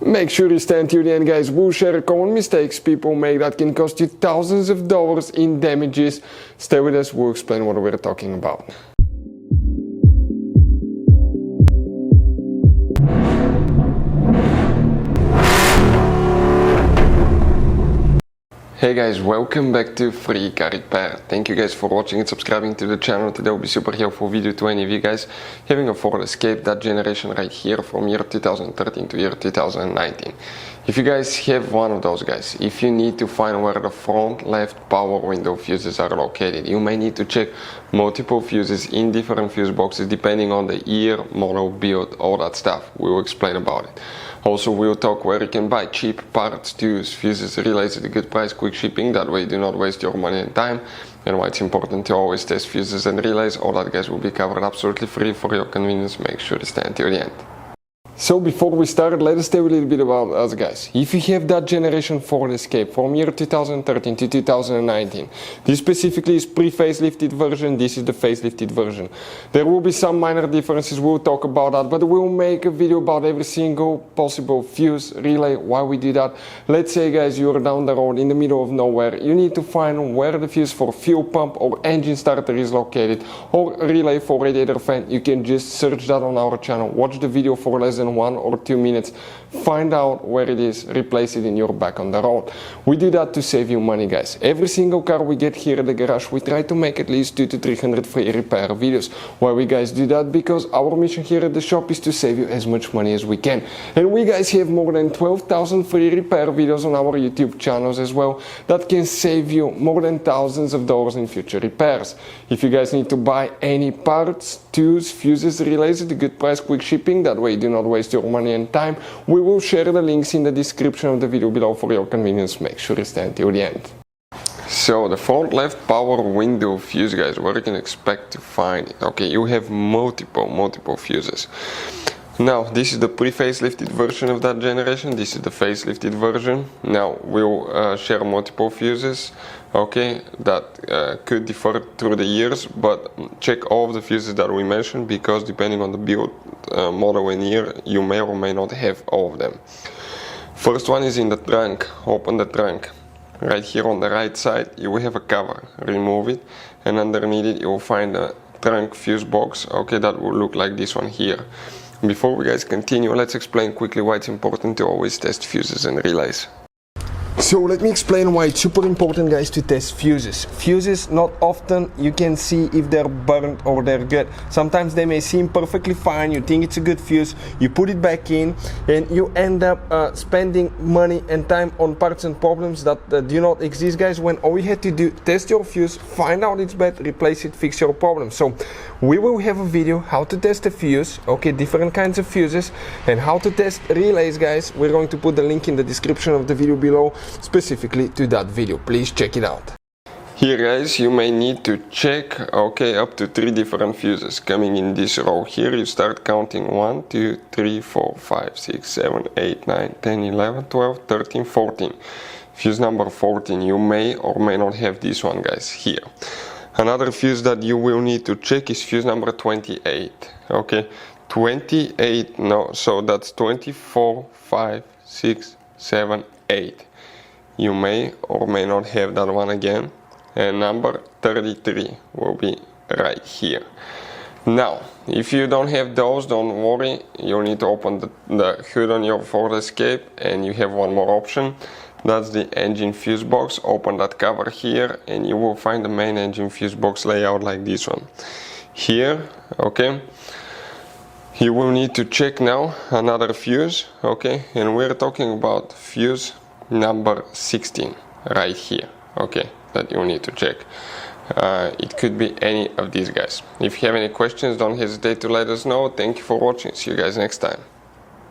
Make sure you stand till the end, guys. We'll share common mistakes people make that can cost you thousands of dollars in damages. Stay with us, we'll explain what we're talking about. Hey guys, welcome back to Free Car Repair. Thank you guys for watching and subscribing to the channel. Today will be super helpful video to any of you guys having a Ford Escape, that generation right here from year 2013 to year 2019. If you guys have one of those guys, if you need to find where the front left power window fuses are located, you may need to check multiple fuses in different fuse boxes depending on the year, model, build, all that stuff. We will explain about it. Also, we'll talk where you can buy cheap parts, tools, fuses, relays at a good price, quick shipping, that way you do not waste your money and time, and why it's important to always test fuses and relays. All that, guys, will be covered absolutely free for your convenience. Make sure to stay until the end. So before we start, let us tell you a little bit about us, guys. If you have that generation Ford Escape from year 2013 to 2019, this specifically is pre-facelifted version, this is the facelifted version. There will be some minor differences, we'll talk about that, but we'll make a video about every single possible fuse, relay, why we do that. Let's say, guys, you're down the road in the middle of nowhere, you need to find where the fuse for fuel pump or engine starter is located, or relay for radiator fan. You can just search that on our channel, watch the video for less than 1 or 2 minutes, find out where it is, replace it in your back on the road. We do that to save you money, guys. Every single car we get here at the garage, we try to make at least 200 to 300 free repair videos. Why we guys do that? Because our mission here at the shop is to save you as much money as we can. And we guys have more than 12,000 free repair videos on our YouTube channels as well that can save you more than thousands of dollars in future repairs. If you guys need to buy any parts, tools, fuses, relays at a good price, quick shipping, that way you do not waste your money and time, we will share the links in the description of the video below for your convenience. Make sure you stay until the end. So the front left power window fuse, guys, what you can expect to find. Okay, you have multiple fuses. Now, this is the pre-facelifted version of that generation, this is the facelifted version. Now, we'll share multiple fuses, okay, that could differ through the years, but check all of the fuses that we mentioned, because depending on the build, model and year, you may or may not have all of them. First one is in the trunk. Open the trunk. Right here on the right side, you will have a cover. Remove it, and underneath it, you will find a trunk fuse box, okay, that will look like this one here. Before we guys continue, let's explain quickly why it's important to always test fuses and relays. So let me explain why it's super important, guys, to test fuses. Fuses, not often you can see if they're burnt or they're good. Sometimes they may seem perfectly fine, you think it's a good fuse, you put it back in, and you end up spending money and time on parts and problems that do not exist, guys, when all you had to do, test your fuse, find out it's bad, replace it, fix your problem. So we will have a video how to test a fuse, okay, different kinds of fuses, and how to test relays, guys. We're going to put the link in the description of the video below, specifically to that video. Please check it out. Here, guys, you may need to check, okay, up to 3 different fuses coming in this row. Here you start counting 1, 2, 3, 4, 5, 6, 7, 8, 9, 10, 11, 12, 13, 14. Fuse number 14, you may or may not have this one, guys, here. Another fuse that you will need to check is fuse number 28, okay, 28, no, so that's 24, 5, 6, 7, 8. You may or may not have that one again, and number 33 will be right here. Now, if you don't have those, don't worry, you need to open the hood on your Ford Escape, and you have one more option. That's the engine fuse box. Open that cover here, and you will find the main engine fuse box layout like this one. Here, okay, you will need to check now another fuse, okay, and we're talking about fuse number 16 right here, okay, that you need to check. It could be any of these guys. If you have any questions, don't hesitate to let us know. Thank you for watching. See you guys next time.